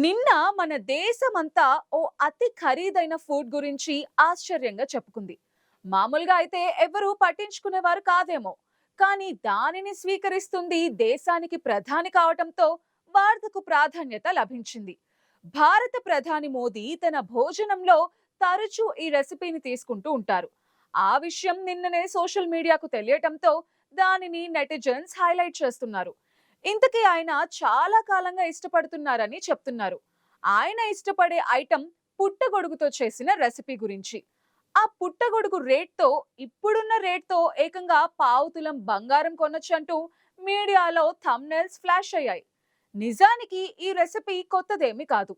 నిన్న మన దేశమంతా ఓ అతి ఖరీదైన ఫుడ్ గురించి ఆశ్చర్యంగా చెప్పుకుంది. మామూలుగా అయితే ఎవరు పట్టించుకునేవారు కాదేమో, కానీ దానిని స్వీకరిస్తుంది దేశానికి ప్రధాని కావటంతో వార్తకు ప్రాధాన్యత లభించింది. భారత ప్రధాని మోదీ తన భోజనంలో తరచూ ఈ రెసిపీని తీసుకుంటూ ఉంటారు. ఆ విషయం నిన్ననే సోషల్ మీడియాకు తెలియటంతో దానిని నెటిజన్స్ హైలైట్ చేస్తున్నారు. ఇంతకీ ఆయన చాలా కాలంగా ఇష్టపడుతున్నారని చెప్తున్నారు. ఆయన ఇష్టపడే ఐటమ్ పుట్టగొడుగుతో చేసిన రెసిపీ గురించి. ఆ పుట్టగొడుగు రేట్‌తో ఇప్పుడున్న రేట్‌తో ఏకంగా పావుతులం బంగారం కొనొచ్చంటూ మీడియాలో థంబ్‌నెయిల్స్ ఫ్లాష్ అయ్యాయి. నిజానికి ఈ రెసిపీ కొత్తదేమీ కాదు.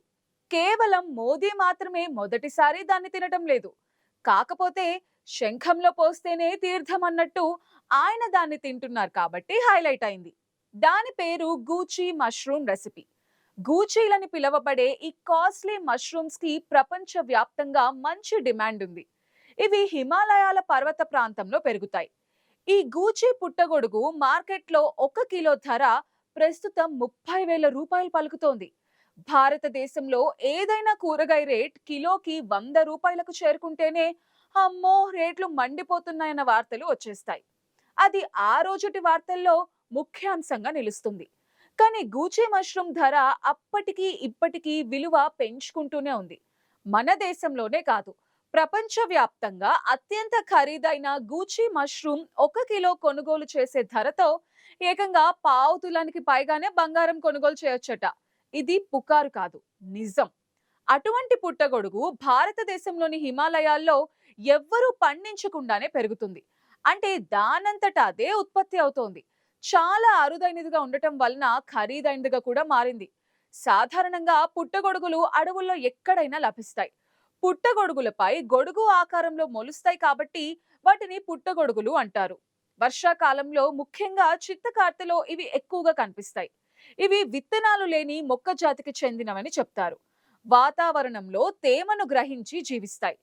కేవలం మోదీ మాత్రమే మొదటిసారి దాన్ని తినటం లేదు. కాకపోతే శంఖంలో పోస్తేనే తీర్థం అన్నట్టు ఆయన దాన్ని తింటున్నారు కాబట్టి హైలైట్ అయింది. దాని పేరు గూచీ మష్రూమ్ రెసిపీ. గూచీలని పిలువబడే ఈ కాస్ట్లీ మష్రూమ్స్ కి ప్రపంచ వ్యాప్తంగా మంచి డిమాండ్ ఉంది. ఇవి హిమాలయాల పర్వత ప్రాంతంలో పెరుగుతాయి. ఈ గూచీ పుట్టగొడుగు మార్కెట్లో 1 కిలో ధర ప్రస్తుతం 30,000 పలుకుతోంది. భారతదేశంలో ఏదైనా కూరగాయ రేట్ కిలోకి 100 రూపాయలకు చేరుకుంటేనే అమ్మో రేట్లు మండిపోతున్నాయన్న వార్తలు వచ్చేస్తాయి. అది ఆ రోజుటి వార్తల్లో ముఖ్యాంశంగా నిలుస్తుంది. కానీ గూచీ మష్రూమ్ ధర అప్పటికి ఇప్పటికీ విలువ పెంచుకుంటూనే ఉంది. మన దేశంలోనే కాదు, ప్రపంచవ్యాప్తంగా అత్యంత ఖరీదైన గూచీ మష్రూమ్ 1 కిలో కొనుగోలు చేసే ధరతో ఏకంగా పావుతులానికి పైగానే బంగారం కొనుగోలు చేయొచ్చట. ఇది పుకారు కాదు, నిజం. అటువంటి పుట్టగొడుగు భారతదేశంలోని హిమాలయాల్లో ఎవ్వరూ పండించకుండానే పెరుగుతుంది. అంటే దానంతట అదే ఉత్పత్తి అవుతోంది. చాలా అరుదైనదిగా ఉండటం వలన ఖరీదైనదిగా కూడా మారింది. సాధారణంగా పుట్టగొడుగులు అడవుల్లో ఎక్కడైనా లభిస్తాయి. పుట్టగొడుగులపై గొడుగు ఆకారంలో మొలుస్తాయి కాబట్టి వాటిని పుట్టగొడుగులు అంటారు. వర్షాకాలంలో ముఖ్యంగా చిత్తకార్తెలో ఇవి ఎక్కువగా కనిపిస్తాయి. ఇవి విత్తనాలు లేని మొక్క జాతికి చెందినవని చెప్తారు. వాతావరణంలో తేమను గ్రహించి జీవిస్తాయి.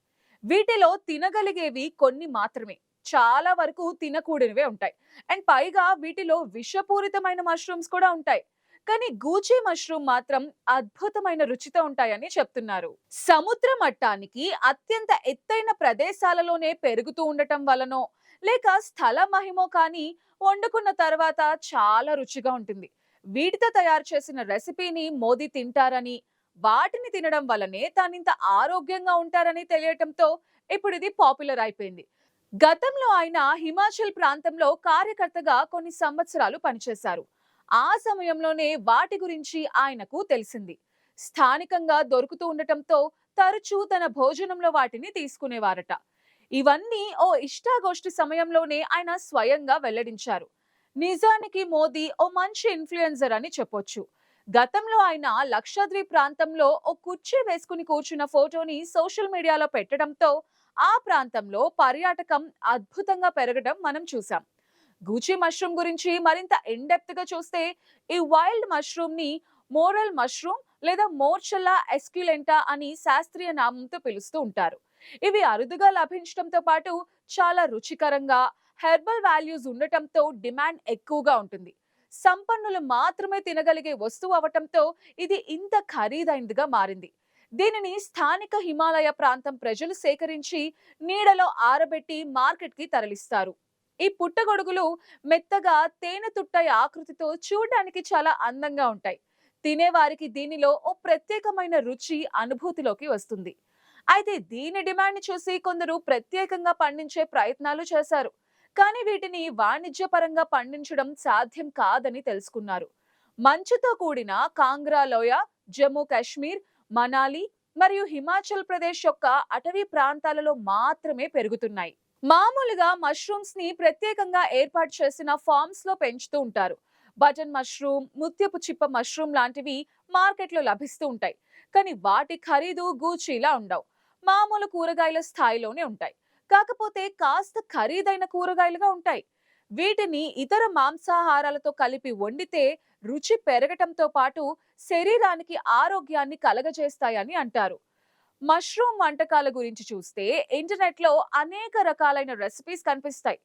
వీటిలో తినగలిగేవి కొన్ని మాత్రమే. చాలా వరకు తినకూడనివే ఉంటాయి. అండ్ పైగా వీటిలో విషపూరితమైన మష్రూమ్స్ కూడా ఉంటాయి. కానీ గూచీ మష్రూమ్ మాత్రం అద్భుతమైన రుచితో ఉంటాయని చెప్తున్నారు. సముద్ర మట్టానికి అత్యంత ఎత్తైన ప్రదేశాలలోనే పెరుగుతూ ఉండటం వలనో లేక స్థల మహిమో కానీ వండుకున్న తర్వాత చాలా రుచిగా ఉంటుంది. వీటితో తయారు చేసిన రెసిపీని మోదీ తింటారని, వాటిని తినడం వల్లనే తానింత ఆరోగ్యంగా ఉంటారని తెలియటంతో ఇప్పుడు ఇది పాపులర్ అయిపోయింది. గతంలో ఆయన హిమాచల్ ప్రాంతంలో కార్యకర్తగా కొన్ని సంవత్సరాలు పనిచేశారు. ఆ సమయంలోనే వాటి గురించి ఆయనకు తెలిసింది. స్థానికంగా దొరుకుతూ ఉండటంతో తరచూ తన భోజనంలో వాటిని తీసుకునేవారట. ఇవన్నీ ఓ ఇష్టాగోష్ఠి సమయంలోనే ఆయన స్వయంగా వెల్లడించారు. నిజానికి మోదీ ఓ మంచి ఇన్ఫ్లుయెన్సర్ అని చెప్పొచ్చు. గతంలో ఆయన లక్షద్వీప్ ప్రాంతంలో ఓ కుర్చీ వేసుకుని కూర్చున్న ఫోటోని సోషల్ మీడియాలో పెట్టడంతో ఆ ప్రాంతంలో పర్యాటకం అద్భుతంగా పెరగడం మనం చూసాం. గూచీ మష్రూమ్ గురించి మరింత ఇన్‌డెప్త్ గా చూస్తే, ఈ వైల్డ్ మష్రూమ్ ని మోరల్ మష్రూమ్ లేదా మోర్చల్లా ఎస్క్యులెంటా అని శాస్త్రీయ నామంతో పిలుస్తూ ఉంటారు. ఇవి అరుదుగా లభించడంతో పాటు చాలా రుచికరంగా హెర్బల్ వాల్యూస్ ఉండటంతో డిమాండ్ ఎక్కువగా ఉంటుంది. సంపన్నులు మాత్రమే తినగలిగే వస్తువు అవటంతో ఇది ఇంత ఖరీదైనదిగా మారింది. దీనిని స్థానిక హిమాలయ ప్రాంతం ప్రజలు సేకరించి నీడలో ఆరబెట్టి మార్కెట్‌కి తరలిస్తారు. ఈ పుట్టగొడుగులు మెత్తగా తేనె తుట్టె ఆకృతితో చూడడానికి చాలా అందంగా ఉంటాయి. తినేవారికి దీనిలో ఓ ప్రత్యేకమైన రుచి అనుభూతిలోకి వస్తుంది. అయితే దీని డిమాండ్‌ని చూసి కొందరు ప్రత్యేకంగా పండించే ప్రయత్నాలు చేశారు. కానీ వీటిని వాణిజ్యపరంగా పండించడం సాధ్యం కాదని తెలుసుకున్నారు. మంచుతో కూడిన కాంగ్రా లోయ, జమ్మూ కాశ్మీర్, మనాలి మరియు హిమాచల్ ప్రదేశ్ యొక్క అటవీ ప్రాంతాలలో మాత్రమే పెరుగుతున్నాయి. మామూలుగా మష్రూమ్స్ ని ప్రత్యేకంగా ఏర్పాటు చేసిన ఫార్మ్స్ లో పెంచుతూ ఉంటారు. బటన్ మష్రూమ్, ముత్యపు చిప్ప మష్రూమ్ లాంటివి మార్కెట్లో లభిస్తూ ఉంటాయి. కానీ వాటి ఖరీదు గూచీలా ఉండవు. మామూలు కూరగాయల స్థాయిలోనే ఉంటాయి. కాకపోతే కాస్త ఖరీదైన కూరగాయలుగా ఉంటాయి. వీటిని ఇతర మాంసాహారాలతో కలిపి వండితే రుచి పెరగటంతో పాటు శరీరానికి ఆరోగ్యాన్ని కలగజేస్తాయని అంటారు. మష్రూమ్ వంటకాల గురించి చూస్తే ఇంటర్నెట్ లో అనేక రకాలైన రెసిపీస్ కనిపిస్తాయి.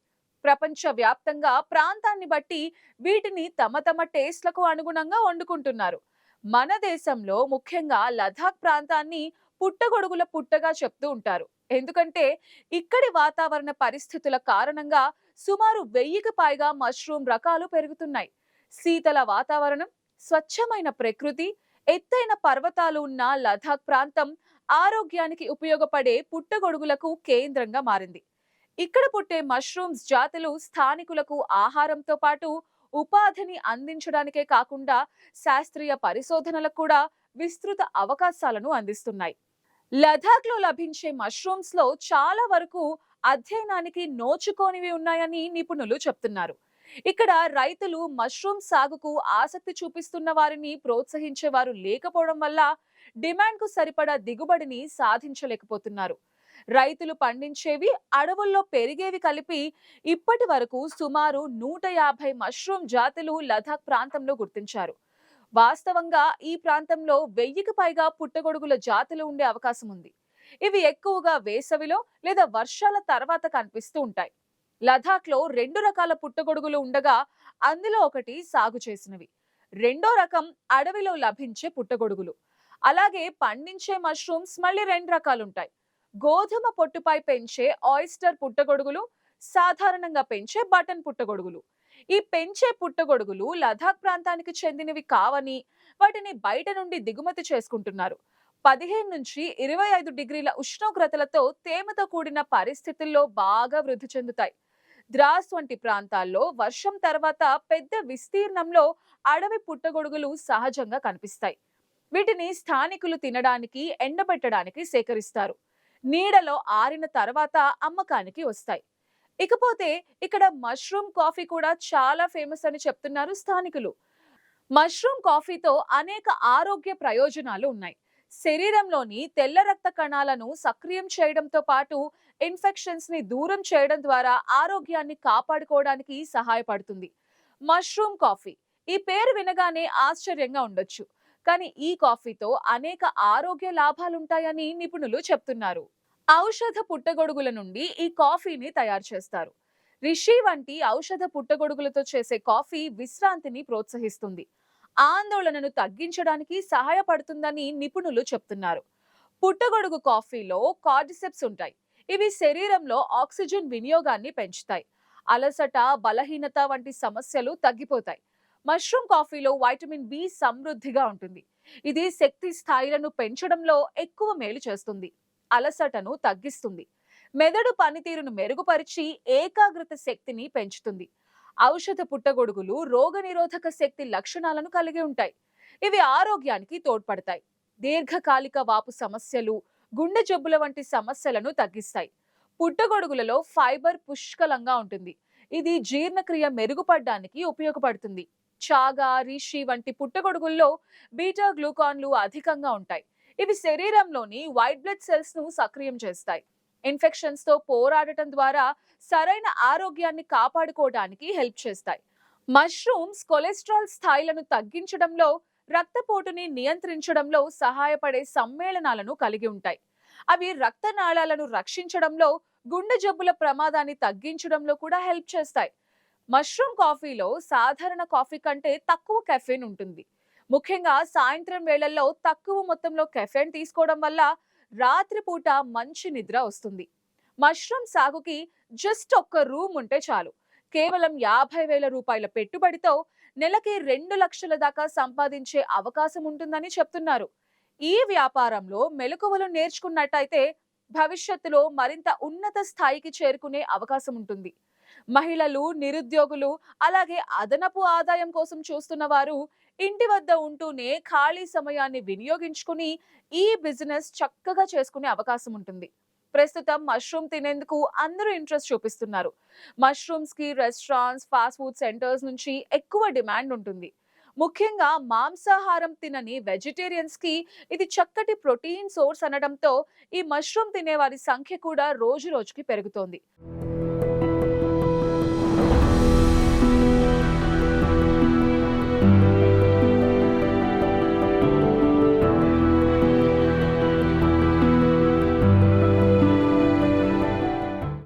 ప్రపంచ వ్యాప్తంగా ప్రాంతాన్ని బట్టి వీటిని తమ తమ టేస్ట్లకు అనుగుణంగా వండుకుంటున్నారు. మన దేశంలో ముఖ్యంగా లదాఖ్ ప్రాంతాన్ని పుట్టగొడుగుల పుట్టగా చెప్తూ ఉంటారు. ఎందుకంటే ఇక్కడి వాతావరణ పరిస్థితుల కారణంగా సుమారు 1000కి పైగా మష్రూమ్ రకాలు పెరుగుతున్నాయి. శీతల వాతావరణం, స్వచ్ఛమైన ప్రకృతి, ఎత్తైన పర్వతాలు ఉన్న లదాఖ్ ప్రాంతం ఆరోగ్యానికి ఉపయోగపడే పుట్టగొడుగులకు కేంద్రంగా మారింది. ఇక్కడ పుట్టే మష్రూమ్స్ జాతులు స్థానికులకు ఆహారంతో పాటు ఉపాధిని అందించడానికే కాకుండా శాస్త్రీయ పరిశోధనలకు కూడా విస్తృత అవకాశాలను అందిస్తున్నాయి. లదాఖ్ లో లభించే మష్రూమ్స్ లో చాలా వరకు అధ్యయనానికి నోచుకోనివి ఉన్నాయని నిపుణులు చెప్తున్నారు. ఇక్కడ రైతులు మష్రూమ్ సాగుకు ఆసక్తి చూపిస్తున్న వారిని ప్రోత్సహించేవారు లేకపోవడం వల్ల డిమాండ్ కు సరిపడా దిగుబడిని సాధించలేకపోతున్నారు. రైతులు పండించేవి, అడవుల్లో పెరిగేవి కలిపి ఇప్పటి వరకు సుమారు 150 మష్రూమ్ జాతులు లదాఖ్ ప్రాంతంలో గుర్తించారు. వాస్తవంగా ఈ ప్రాంతంలో 1000కి పైగా పుట్టగొడుగుల జాతులు ఉండే అవకాశం ఉంది. ఇవి ఎక్కువగా వేసవిలో లేదా వర్షాల తర్వాత కనిపిస్తూ ఉంటాయి. లదాఖ్ లో 2 రకాల పుట్టగొడుగులు ఉండగా అందులో ఒకటి సాగు చేసినవి, రెండో రకం అడవిలో లభించే పుట్టగొడుగులు. అలాగే పండించే మష్రూమ్స్ మళ్ళీ 2 రకాలుంటాయి. గోధుమ పొట్టుపై పెంచే ఆయిస్టర్ పుట్టగొడుగులు, సాధారణంగా పెంచే బటన్ పుట్టగొడుగులు. ఈ పెంచే పుట్టగొడుగులు లదాఖ్ ప్రాంతానికి చెందినవి కావని వాటిని బయట నుండి దిగుమతి చేసుకుంటున్నారు. 15 నుంచి 25 డిగ్రీల ఉష్ణోగ్రతలతో తేమతో కూడిన పరిస్థితుల్లో బాగా వృద్ధి చెందుతాయి. ద్రాస్ వంటి ప్రాంతాల్లో వర్షం తర్వాత పెద్ద విస్తీర్ణంలో అడవి పుట్టగొడుగులు సహజంగా కనిపిస్తాయి. వీటిని స్థానికులు తినడానికి, ఎండబెట్టడానికి సేకరిస్తారు. నీడలో ఆరిన తర్వాత అమ్మకానికి వస్తాయి. ఇకపోతే ఇక్కడ మష్రూమ్ కాఫీ కూడా చాలా ఫేమస్ అని చెప్తున్నారు స్థానికులు. మష్రూమ్ కాఫీతో అనేక ఆరోగ్య ప్రయోజనాలు ఉన్నాయి. శరీరంలోని తెల్ల రక్త కణాలను సక్రియం చేయడంతో పాటు ఇన్ఫెక్షన్స్ ని దూరం చేయడం ద్వారా ఆరోగ్యాన్ని కాపాడుకోవడానికి సహాయపడుతుంది. మష్రూమ్ కాఫీ, ఈ పేరు వినగానే ఆశ్చర్యంగా ఉండొచ్చు, కానీ ఈ కాఫీతో అనేక ఆరోగ్య లాభాలుంటాయని నిపుణులు చెప్తున్నారు. ఔషధ పుట్టగొడుగుల నుండి ఈ కాఫీని తయారు చేస్తారు. రిషి వంటి ఔషధ పుట్టగొడుగులతో చేసే కాఫీ విశ్రాంతిని ప్రోత్సహిస్తుంది, ఆందోళనను తగ్గించడానికి సహాయపడుతుందని నిపుణులు చెప్తున్నారు. పుట్టగొడుగు కాఫీలో కార్డిసెప్స్ ఉంటాయి. ఇవి శరీరంలో ఆక్సిజన్ వినియోగాన్ని పెంచుతాయి. అలసట, బలహీనత వంటి సమస్యలు తగ్గిపోతాయి. మష్రూమ్ కాఫీలో వైటమిన్ బి సమృద్ధిగా ఉంటుంది. ఇది శక్తి స్థాయిలను పెంచడంలో ఎక్కువ మేలు చేస్తుంది, అలసటను తగ్గిస్తుంది, మెదడు పనితీరును మెరుగుపరిచి ఏకాగ్రత శక్తిని పెంచుతుంది. ఔషధ పుట్టగొడుగులు రోగనిరోధక శక్తి లక్షణాలను కలిగి ఉంటాయి. ఇవి ఆరోగ్యానికి తోడ్పడతాయి. దీర్ఘకాలిక వాపు సమస్యలు, గుండె జబ్బుల వంటి సమస్యలను తగ్గిస్తాయి. పుట్టగొడుగులలో ఫైబర్ పుష్కలంగా ఉంటుంది. ఇది జీర్ణక్రియ మెరుగుపడడానికి ఉపయోగపడుతుంది. చాగా, రిషి వంటి పుట్టగొడుగుల్లో బీటా గ్లూకాన్లు అధికంగా ఉంటాయి. ఇవి శరీరంలోని వైట్ బ్లడ్ సెల్స్ ను సక్రియం చేస్తాయి. ఇన్ఫెక్షన్స్ తో పోరాడటం ద్వారా సరైన ఆరోగ్యాన్ని కాపాడుకోవడానికి హెల్ప్ చేస్తాయి. మష్రూమ్స్ కొలెస్ట్రాల్ స్థాయిలను తగ్గించడంలో, రక్తపోటుని నియంత్రించడంలో సహాయపడే సమ్మేళనాలను కలిగి ఉంటాయి. అవి రక్తనాళాలను రక్షించడంలో, గుండె జబ్బుల ప్రమాదాన్ని తగ్గించడంలో కూడా హెల్ప్ చేస్తాయి. మష్రూమ్ కాఫీలో సాధారణ కాఫీ కంటే తక్కువ కెఫెన్ ఉంటుంది. ముఖ్యంగా సాయంత్రం వేళల్లో తక్కువ మొత్తంలో కెఫెన్ తీసుకోవడం వల్ల రాత్రిపూట మంచి నిద్ర వస్తుంది. మష్రూమ్ సాగుకి జస్ట్ ఒక్క రూమ్ ఉంటే చాలు. కేవలం 50,000 రూపాయల పెట్టుబడితో నెలకి 2 లక్షల దాకా సంపాదించే అవకాశం ఉంటుందని చెప్తున్నారు. ఈ వ్యాపారంలో మెలకువలు నేర్చుకున్నట్టయితే భవిష్యత్తులో మరింత ఉన్నత స్థాయికి చేరుకునే అవకాశం ఉంటుంది. మహిళలు, నిరుద్యోగులు, అలాగే అదనపు ఆదాయం కోసం చూస్తున్న వారు ఇంటి వద్ద ఉంటూనే ఖాళీ సమయాన్ని వినియోగించుకుని ఈ బిజినెస్ చక్కగా చేసుకునే అవకాశం ఉంటుంది. ప్రస్తుతం మష్రూమ్ తినేందుకు అందరూ ఇంట్రెస్ట్ చూపిస్తున్నారు. మష్రూమ్స్ కి రెస్టారెంట్స్, ఫాస్ట్ ఫుడ్ సెంటర్స్ నుంచి ఎక్కువ డిమాండ్ ఉంటుంది. ముఖ్యంగా మాంసాహారం తినని వెజిటేరియన్స్ కి ఇది చక్కటి ప్రోటీన్ సోర్స్ అనడంతో ఈ మష్రూమ్ తినే వారి సంఖ్య కూడా రోజు రోజుకి పెరుగుతోంది.